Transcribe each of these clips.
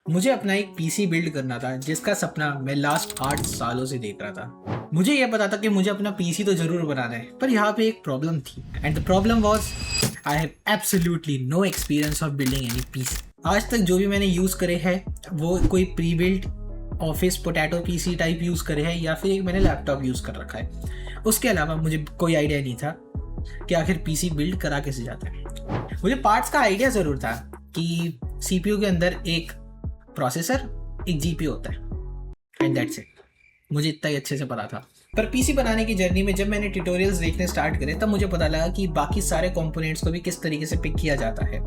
मुझे अपना एक पीसी बिल्ड करना था जिसका सपना मैं लास्ट 8 सालों से देख रहा था। मुझे यह पता था कि मुझे अपना पीसी तो जरूर बनाना है, पर यहाँ पे एक प्रॉब्लम थी and the problem was I have absolutely no experience of building any PC. आज तक जो भी मैंने यूज़ करे हैं वो कोई pre build office potato PC type use करे हैं या फिर एक मैंने लैपटॉप यूज़ कर रखा है। उसके अलावा मुझे कोई आइडिया नहीं था कि आखिर पीसी बिल्ड करा कैसे जाता है। मुझे पार्ट्स का आइडिया ज़रूर था कि सीपीयू के अंदर एक प्रोसेसर एक जीपीयू होता है एंड दैट्स इट। मुझे इतना ही अच्छे से पता था। पर पीसी बनाने की जर्नी में जब मैंने ट्यूटोरियल्स देखने स्टार्ट करे तब मुझे पता लगा कि बाकी सारे कंपोनेंट्स को भी किस तरीके से पिक किया जाता है।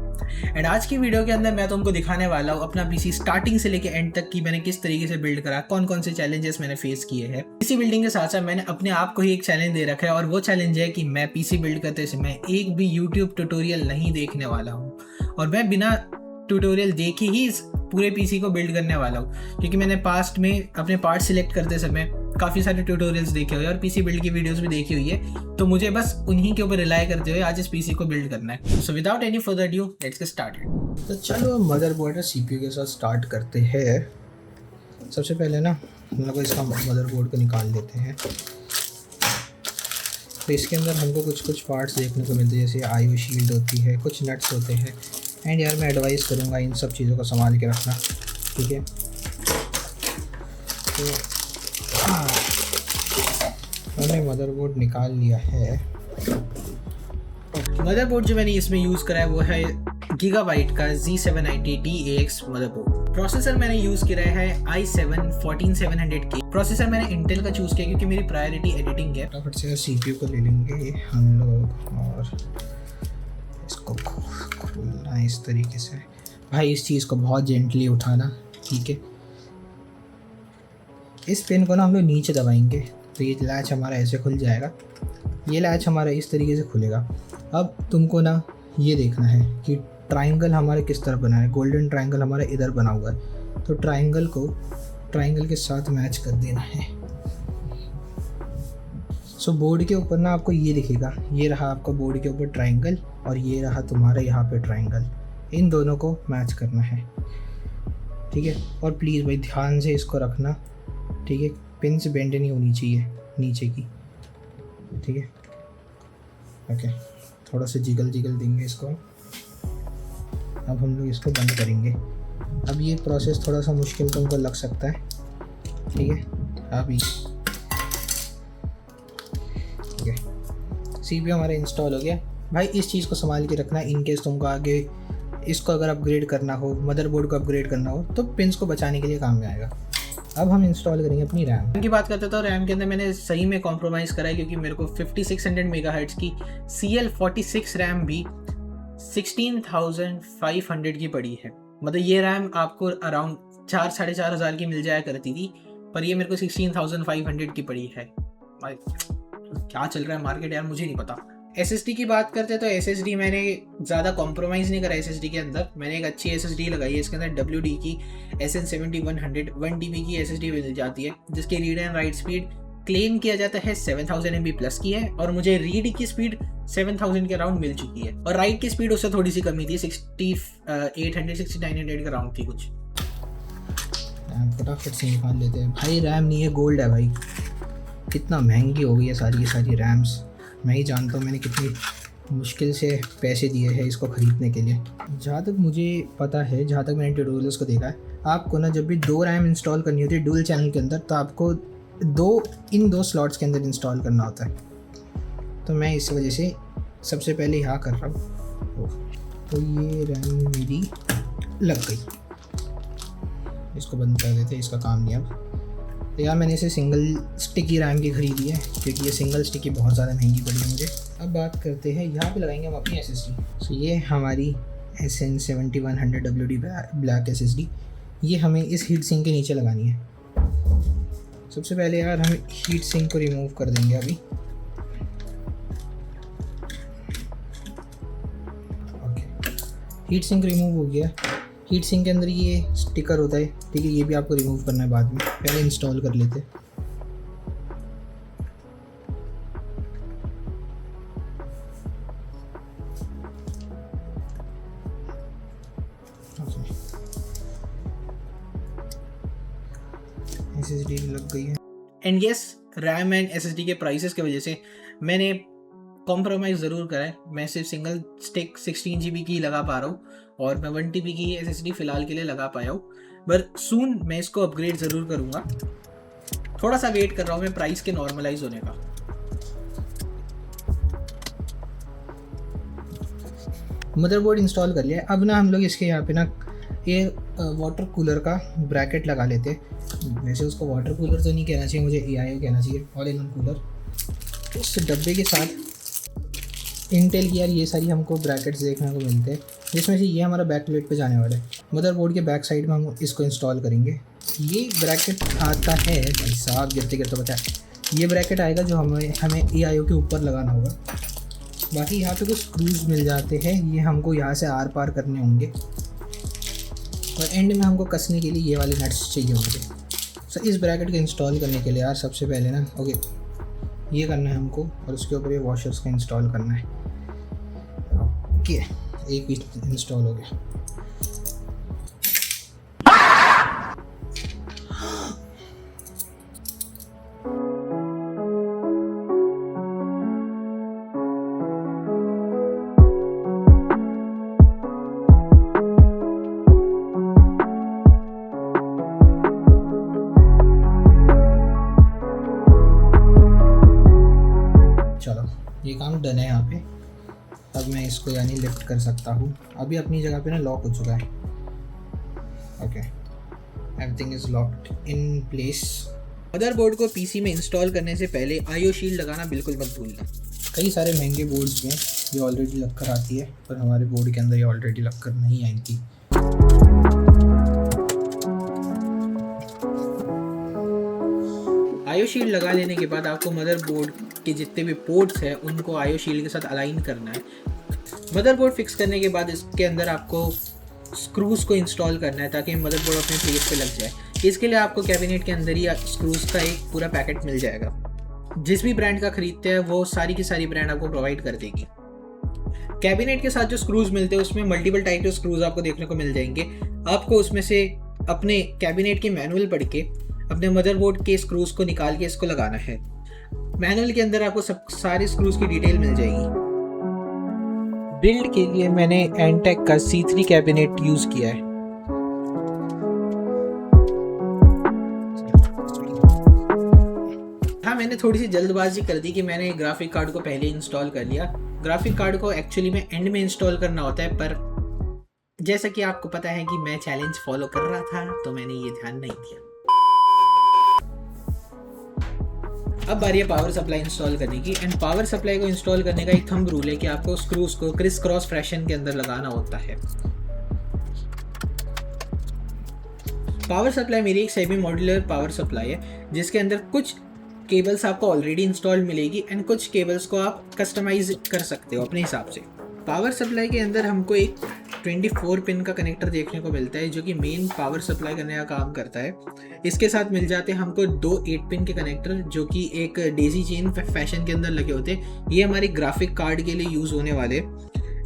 एंड आज की वीडियो के अंदर मैं तुमको दिखाने वाला हूँ अपना पीसी स्टार्टिंग से लेके एंड तक की मैंने किस तरीके से बिल्ड करा, कौन कौन से चैलेंजेस मैंने फेस किए हैं। पीसी बिल्डिंग के साथ साथ मैंने अपने आप को ही एक चैलेंज दे रखा है और वो चैलेंज है कि मैं पीसी बिल्ड करते समय एक भी यूट्यूब ट्यूटोरियल नहीं देखने वाला हूँ और मैं बिना ट्यूटोरियल देखे ही इस पूरे पीसी को बिल्ड करने वाला हूँ, क्योंकि मैंने पास्ट में अपने पार्ट सिलेक्ट करते समय काफ़ी सारे ट्यूटोरियल्स देखे हुए और पीसी बिल्ड की वीडियोस भी देखी हुई है, तो मुझे बस उन्हीं के ऊपर रिलाई करते हुए आज इस पीसी को बिल्ड करना है। So without any further due let's get started. तो चलो मदरबोर्ड और सीपीयू के साथ स्टार्ट करते हैं। सबसे पहले ना हम लोग इसका मदरबोर्ड को निकाल लेते हैं। तो इसके अंदर हमको कुछ कुछ पार्ट्स देखने को मिलते हैं, जैसे आईओ शील्ड होती है, कुछ नट्स होते हैं। एंड यार मैं एडवाइस करूँगा इन सब चीज़ों को संभाल के रखना, ठीक है। तो मैंने मदरबोर्ड निकाल लिया है। मदरबोर्ड जो मैंने इसमें यूज़ करा है वो है गीगाबाइट का Z790DAX मदरबोर्ड। प्रोसेसर मैंने यूज़ किया है i7-14700K। प्रोसेसर मैंने इंटेल का चूज़ किया क्योंकि मेरी प्रायोरिटी एडिटिंग है। फटाफट से सीपीयू को ले लेंगे हम लोग और इसको खोलना इस तरीके से। भाई इस चीज़ को बहुत जेंटली उठाना, ठीक है। इस पेन को ना हम लोग नीचे दबाएंगे तो ये लैच हमारा ऐसे खुल जाएगा, ये लैच हमारा इस तरीके से खुलेगा। अब तुमको ना ये देखना है कि ट्रायंगल हमारे किस तरफ बना है। गोल्डन ट्रायंगल हमारा इधर बना हुआ है, तो ट्रायंगल को ट्रायंगल के साथ मैच कर देना है। सो बोर्ड के ऊपर ना आपको ये दिखेगा, ये रहा आपका बोर्ड के ऊपर ट्रायंगल और ये रहा तुम्हारा यहाँ पे ट्रायंगल। इन दोनों को मैच करना है, ठीक है। और प्लीज़ भाई ध्यान से इसको रखना, ठीक है। पिन से बेंड नहीं होनी चाहिए नीचे की, ठीक है। ओके, थोड़ा सा जिगल देंगे इसको। अब हम लोग इसको बंद करेंगे। अब ये प्रोसेस थोड़ा सा मुश्किल तुमको लग सकता है, ठीक है। अभी ठीक है, सीपीयू हमारा इंस्टॉल हो गया। भाई इस चीज़ को संभाल के रखना इन केस तुमको आगे इसको अगर अपग्रेड करना हो, मदरबोर्ड को अपग्रेड करना हो, तो पिन्स को बचाने के लिए काम में आएगा। अब हम इंस्टॉल करेंगे अपनी रैम की बात करते। तो रैम के अंदर मैंने सही में कॉम्प्रोमाइज़ करा है क्योंकि मेरे को 5600 मेगाहर्ट्ज़ की CL46 रैम भी 16,500 की पड़ी है। मतलब ये रैम आपको अराउंड 4-4,500 की मिल जाया करती थी, पर ये मेरे को 16,500 की पड़ी है। भाई क्या चल रहा है मार्केट यार, मुझे नहीं पता। SSD की बात करते हैं तो SSD मैंने ज़्यादा कॉम्प्रोमाइज़ नहीं करा। SSD के अंदर मैंने एक अच्छी SSD लगाई है। इसके अंदर WD की SN7100 1 TB की SSD मिल जाती है, जिसकी read and right speed claim किया जाता है 7000 MB प्लस की है और मुझे रीड की स्पीड 7000 के अराउंड मिल चुकी है और राइट की स्पीड उससे थोड़ी सी कमी थी, 6800-6900 के अराउंड थी कुछ। फटाफट से निकाल लेते हैं। भाई रैम नहीं है, गोल्ड है भाई। कितना महंगी हो गई है सारी की सारी रैम्स। मैं ही जानता हूँ मैंने कितनी मुश्किल से पैसे दिए हैं इसको ख़रीदने के लिए। जहाँ तक मुझे पता है, जहाँ तक मैंने ट्यूटोरियल्स को देखा है, आपको ना जब भी 2 रैम इंस्टॉल करनी होती है डुअल चैनल के अंदर, तो आपको इन दो स्लॉट्स के अंदर इंस्टॉल करना होता है। तो मैं इस वजह से सबसे पहले यहाँ कर रहा हूँ। तो ये रैम मेरी लग गई, इसको बंद कर देते हैं, इसका काम नहीं अब। तो यार मैंने इसे सिंगल स्टिकी रैम की ख़रीदी है क्योंकि ये सिंगल स्टिकी बहुत ज़्यादा महंगी पड़ी है मुझे। अब बात करते हैं, यहाँ पे लगाएंगे हम अपनी SSD। सो ये हमारी SN7100 WD ब्लैक SSD, ये हमें इस हीट सिंक के नीचे लगानी है। सबसे पहले यार हम हीट सिंक को रिमूव कर देंगे अभी। ओके, हीट सिंक रिमूव हो गया। हीट सिंक के अंदर ये स्टिकर होता है, ठीक है, ये भी आपको रिमूव करना है बाद में। पहले इंस्टॉल कर लेते हैं। SSD लग गई है। And yes, RAM and SSD के प्राइसेस की वजह से मैंने कॉम्प्रोमाइज़ ज़रूर करा है। मैं सिर्फ सिंगल स्टिक 16 GB की लगा पा रहा हूँ और मैं 1 TB की SSD फ़िलहाल के लिए लगा पाया हूँ, बट सून मैं इसको अपग्रेड ज़रूर करूँगा। थोड़ा सा वेट कर रहा हूँ मैं प्राइस के नॉर्मलाइज होने का। मदरबोर्ड इंस्टॉल कर लिया। अब ना हम लोग इसके यहाँ पे ना ये वाटर कूलर का ब्रैकेट लगा लेते हैं। वैसे उसको वाटर कूलर तो नहीं कहना चाहिए, मुझे AIO कहना चाहिए, ऑल इन वन कूलर। इस डब्बे के साथ इंटेल की यार ये सारी हमको ब्रैकेट्स देखने को मिलते हैं, जिसमें से ये हमारा बैक प्लेट पे जाने वाला है। मदरबोर्ड के बैक साइड में हम इसको इंस्टॉल करेंगे। ये ब्रैकेट आता है भाई साहब, गिरते गिरते बचा है। ये ब्रैकेट आएगा जो हमें AIO के ऊपर लगाना होगा। बाकी यहाँ पे कुछ स्क्रूज मिल जाते हैं, ये हमको यहाँ से आर पार करने होंगे और एंड में हमको कसने के लिए ये वाले नट्स चाहिए होंगे। सो इस ब्रैकेट को इंस्टॉल करने के लिए यार सबसे पहले ना ये करना है हमको, और उसके ऊपर ये वॉशर्स का इंस्टॉल करना है। ओके, एक भी इंस्टॉल हो गया। चलो ये काम डन है यहाँ पे। अब मैं इसको यानी लिफ्ट कर सकता हूँ। अभी अपनी जगह पे ना लॉक हो चुका है। Okay, everything is locked in place. Motherboard को पीसी में इंस्टॉल करने से पहले IO शील्ड लगाना बिल्कुल मत भूलना। कई सारे महंगे बोर्ड्स में ये ऑलरेडी लग कर आती है, पर हमारे बोर्ड के अंदर ये ऑलरेडी लग कर नहीं आई थी। IO शील्ड लगा लेने के बाद आपको मदरबोर्ड के जितने भी पोर्ट्स हैं उनको IO शील्ड के साथ अलाइन करना है। मदरबोर्ड फिक्स करने के बाद इसके अंदर आपको स्क्रूज़ को इंस्टॉल करना है ताकि मदरबोर्ड अपने प्लेस पे लग जाए। इसके लिए आपको कैबिनेट के अंदर ही स्क्रूज़ का एक पूरा पैकेट मिल जाएगा। जिस भी ब्रांड का खरीदते हैं वो सारी की सारी ब्रांड आपको प्रोवाइड कर देगी। कैबिनेट के साथ जो स्क्रूज़ मिलते हैं उसमें मल्टीपल टाइप के स्क्रूज़ आपको देखने को मिल जाएंगे। आपको उसमें से अपने कैबिनेट के मैनुअल पढ़ के अपने मदरबोर्ड के स्क्रूज़ को निकाल के इसको लगाना है। मैनुअल के अंदर आपको सब सारे स्क्रूज़ की डिटेल मिल जाएगी। बिल्ड के लिए मैंने एंटेक का C3 कैबिनेट यूज़ किया है। हाँ, मैंने थोड़ी सी जल्दबाजी कर दी कि मैंने ग्राफिक कार्ड को पहले इंस्टॉल कर लिया। ग्राफिक कार्ड को एक्चुअली में एंड में इंस्टॉल करना होता है, पर जैसा कि आपको पता है कि मैं चैलेंज फॉलो कर रहा था तो मैंने ये ध्यान नहीं दिया। अब बारी है पावर सप्लाई इंस्टॉल करने की। एंड पावर सप्लाई को इंस्टॉल करने का एक थंब रूल है कि आपको स्क्रूज को क्रिस क्रॉस फैशन के अंदर लगाना होता है। पावर सप्लाई मेरी एक सेमी मॉड्यूलर पावर सप्लाई है जिसके अंदर कुछ केबल्स आपको ऑलरेडी इंस्टॉल मिलेगी एंड कुछ केबल्स को आप कस्टमाइज कर सकते हो अपने हिसाब से। पावर सप्लाई के अंदर हमको एक 24 पिन का कनेक्टर देखने को मिलता है जो कि मेन पावर सप्लाई करने का काम करता है। इसके साथ मिल जाते हैं हमको 2 8 पिन के कनेक्टर जो कि एक डेजी चेन फैशन के अंदर लगे होते हैं। ये हमारे ग्राफिक कार्ड के लिए यूज़ होने वाले।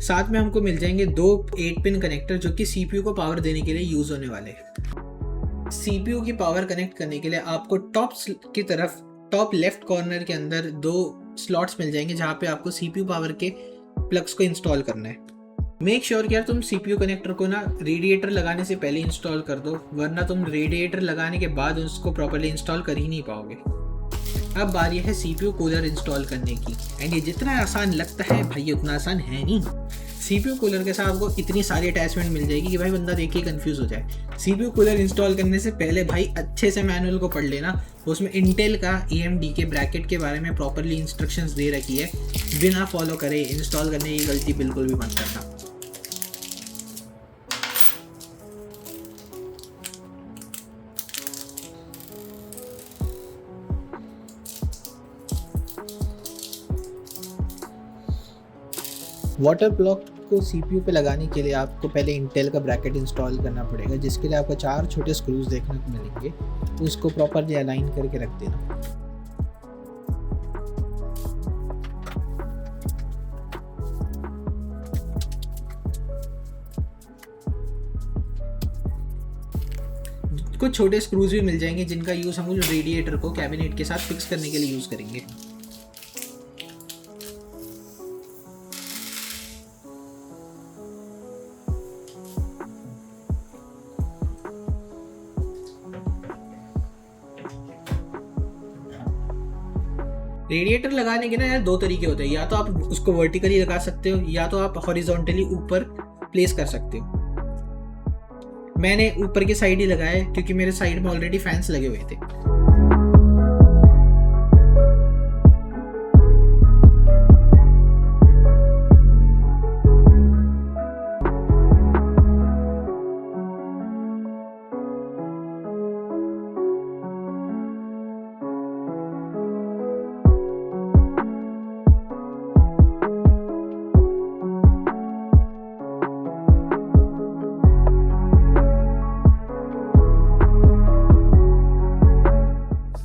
साथ में हमको मिल जाएंगे 2 8 पिन कनेक्टर जो कि CPU को पावर देने के लिए यूज़ होने वाले। CPU की पावर कनेक्ट करने के लिए आपको टॉप लेफ्ट कॉर्नर के अंदर 2 स्लॉट्स मिल जाएंगे जहाँ पे आपको CPU पावर के प्लग्स को इंस्टॉल करना है। मेक श्योर कि यार तुम CPU कनेक्टर को ना रेडिएटर लगाने से पहले इंस्टॉल कर दो, वरना तुम रेडिएटर लगाने के बाद उसको प्रॉपर्ली इंस्टॉल कर ही नहीं पाओगे। अब बारी है CPU कूलर इंस्टॉल करने की। एंड ये जितना आसान लगता है भाई उतना आसान है नहीं। CPU कूलर के साथ आपको इतनी सारी अटैचमेंट मिल जाएगी कि भाई बंदा देख के कंफ्यूज हो जाए। CPU कूलर इंस्टॉल करने से पहले भाई अच्छे से मैनुअल को पढ़ लेना। उसमें इंटेल का AMD के ब्रैकेट के बारे में प्रॉपर्ली इंस्ट्रक्शंस दे रखी है। बिना फॉलो करे इंस्टॉल करने की गलती बिल्कुल भी मत करना। वाटर ब्लॉक को CPU पे लगाने के लिए आपको पहले इंटेल का ब्रैकेट इंस्टॉल करना पड़ेगा, जिसके लिए आपको 4 छोटे स्क्रूज देखने को मिलेंगे। उसको प्रॉपरली अलाइन करके रख देना। कुछ छोटे स्क्रूज भी मिल जाएंगे जिनका यूज़ हम रेडिएटर को कैबिनेट के साथ फिक्स करने के लिए यूज़ करेंगे। रेडिएटर लगाने के ना यार दो तरीके होते हैं, या तो आप उसको वर्टिकली लगा सकते हो या तो आप हॉरिजॉन्टली ऊपर प्लेस कर सकते हो। मैंने ऊपर की साइड ही लगाया है क्योंकि मेरे साइड में ऑलरेडी फैंस लगे हुए थे।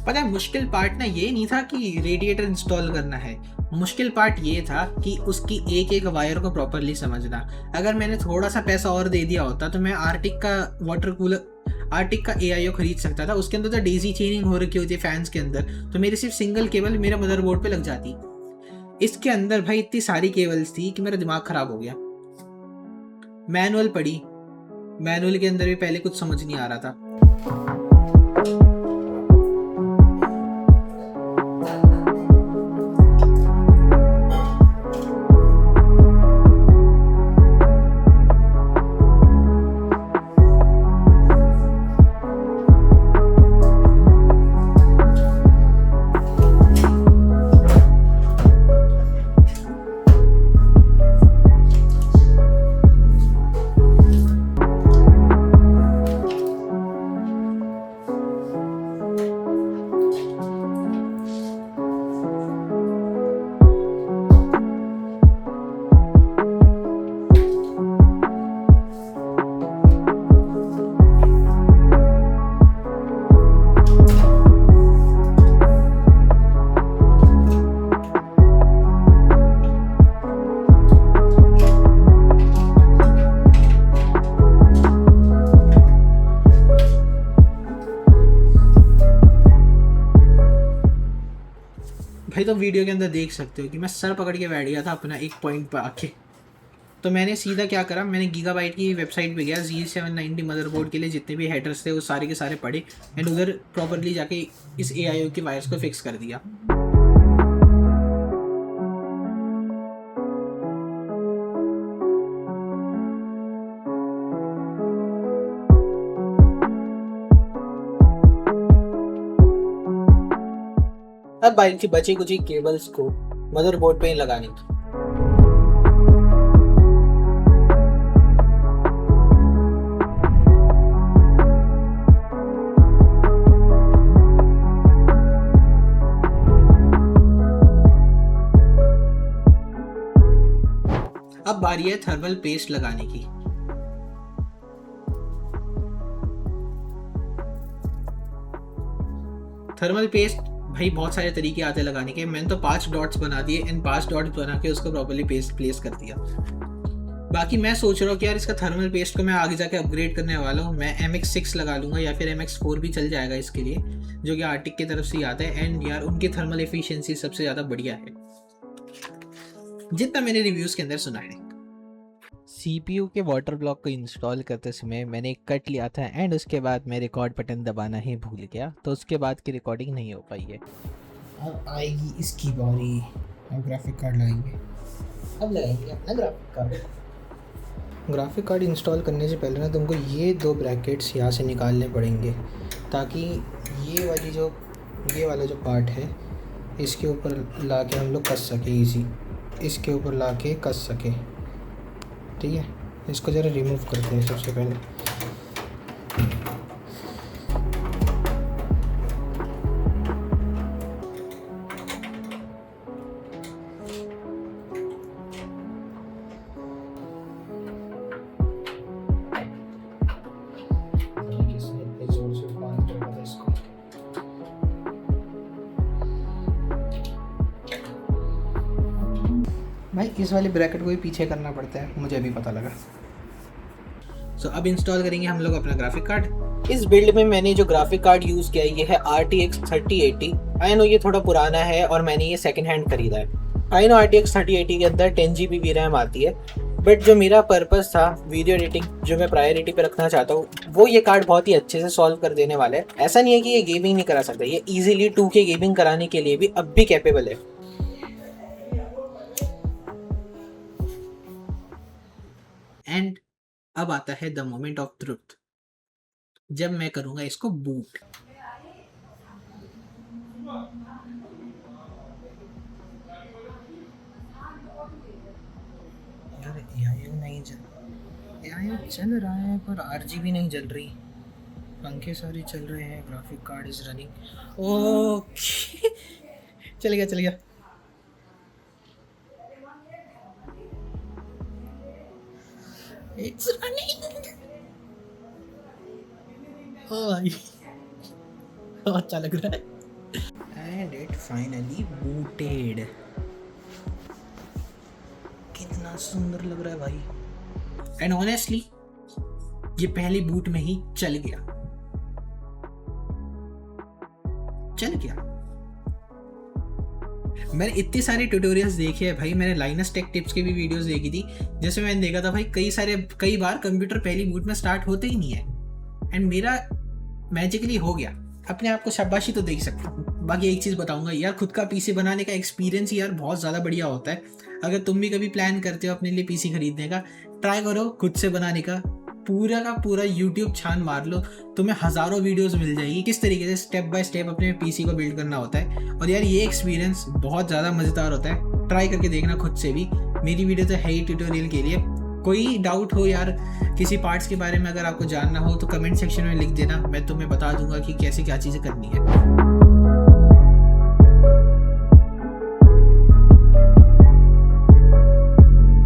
पता है मुश्किल पार्ट ना ये नहीं था कि रेडिएटर इंस्टॉल करना है, मुश्किल पार्ट ये था कि उसकी एक एक वायर को प्रॉपरली समझना। अगर मैंने थोड़ा सा पैसा और दे दिया होता तो मैं आर्टिक का वाटर कूलर, आर्टिक का AIO खरीद सकता था। उसके अंदर तो डेजी चेनिंग हो रखी होती है फैंस के अंदर, तो मेरी सिर्फ सिंगल केबल मेरे मदरबोर्ड पे लग जाती। इसके अंदर भाई इतनी सारी केबल्स थी कि मेरा दिमाग खराब हो गया। मैनुअल पढ़ी, मैनुअल के अंदर भी पहले कुछ समझ नहीं आ रहा था। भाई तो वीडियो के अंदर देख सकते हो कि मैं सर पकड़ के बैठ गया था अपना एक पॉइंट पर आके। तो मैंने सीधा क्या करा, मैंने गीगाबाइट की वेबसाइट पे गया, Z790 मदरबोर्ड के लिए जितने भी हेडर्स थे वो सारे के सारे पढ़े एंड उधर प्रॉपरली जाके इस AIO की वायर्स को फिक्स कर दिया। अब बाइक की बची कुची केबल्स को मदरबोर्ड पे ही लगानी थी। अब बारी है थर्मल पेस्ट लगाने की। थर्मल पेस्ट भाई बहुत सारे तरीके आते हैं लगाने के। मैंने तो 5 डॉट्स बना दिए एंड 5 डॉट्स बना के उसको प्रॉपर्ली पेस्ट प्लेस कर दिया। बाकी मैं सोच रहा हूँ कि यार इसका थर्मल पेस्ट को मैं आगे जाके अपग्रेड करने वाला हूँ। मैं MX6 लगा लूँगा या फिर MX4 भी चल जाएगा इसके लिए, जो कि आर्टिक की तरफ से ही आता है एंड यार उनकी थर्मल एफिशिएंसी सबसे ज़्यादा बढ़िया है जितना मैंने रिव्यूज़ के अंदर सुना है। CPU के वाटर ब्लॉक को इंस्टॉल करते समय मैंने एक कट लिया था एंड उसके बाद मैं रिकॉर्ड बटन दबाना ही भूल गया, तो उसके बाद की रिकॉर्डिंग नहीं हो पाई है। अब आएगी इसकी बारी, अब ग्राफिक कार्ड लगाएंगे। अब लगाएंगे अपना graphic card. Graphic card install करने से पहले ना तुमको ये 2 ब्रैकेट्स यहाँ से निकालने पड़ेंगे ताकि ये वाला जो पार्ट है इसके ऊपर ला के हम लोग कस सके, इजी इसके ऊपर ला के कस सके। ठीक है, इसको ज़रा रिमूव करते हैं सबसे पहले। भाई इस वाले ब्रैकेट को भी पीछे करना पड़ता है, मुझे अभी पता लगा। सो अब इंस्टॉल करेंगे हम लोग अपना ग्राफिक कार्ड। इस बिल्ड में मैंने जो ग्राफिक कार्ड यूज़ किया है ये है RTX 3080। आई नो ये थोड़ा पुराना है और मैंने ये सेकंड हैंड खरीदा है। आई नो RTX 3080 के अंदर 10 GB रैम आती है, बट जो मेरा पर्पस था वीडियो एडिटिंग जो मैं प्रायोरिटी पे रखना चाहता हूँ वो ये कार्ड बहुत ही अच्छे से सॉल्व कर देने वाला है। ऐसा नहीं है कि ये गेमिंग नहीं करा सकता, ये इजीली 2K गेमिंग कराने के लिए भी अब भी कैपेबल है। एंड अब आता है द मोमेंट ऑफ ट्रुथ, जब मैं करूँगा इसको बूट। यार AIO नहीं AIO चल रहा है पर RGB नहीं जल रही, पंखे सारे चल रहे हैं, graphic card is running. Okay चल गया इट्स रनिंग। अच्छा लग रहा है एंड इट फाइनली बूटेड। कितना सुंदर लग रहा है भाई, एंड ऑनेस्टली ये पहले बूट में ही चल गया। मैंने इतने सारे ट्यूटोरियल्स देखे हैं भाई, मैंने लाइनस टेक टिप्स की भी वीडियोस देखी थी, जैसे मैंने देखा था भाई कई बार कंप्यूटर पहली बूट में स्टार्ट होते ही नहीं है, एंड मेरा मैजिकली हो गया। अपने आप को शाबाशी तो दे सकता हूँ। बाकी एक चीज़ बताऊंगा यार, खुद का पीसी बनाने का एक्सपीरियंस यार बहुत ज़्यादा बढ़िया होता है। अगर तुम भी कभी प्लान करते हो अपने लिए पीसी खरीदने का, ट्राई करो खुद से बनाने का। पूरा का पूरा यूट्यूब छान मार लो, तुम्हें हज़ारों वीडियोस मिल जाएगी किस तरीके से स्टेप बाय स्टेप अपने पीसी को बिल्ड करना होता है। और यार ये एक्सपीरियंस बहुत ज़्यादा मज़ेदार होता है, ट्राई करके देखना खुद से भी। मेरी वीडियो तो है ही ट्यूटोरियल के लिए। कोई डाउट हो यार किसी पार्ट्स के बारे में, अगर आपको जानना हो तो कमेंट सेक्शन में लिख देना, मैं तुम्हें बता दूंगा कि कैसे क्या चीज़ें करनी है।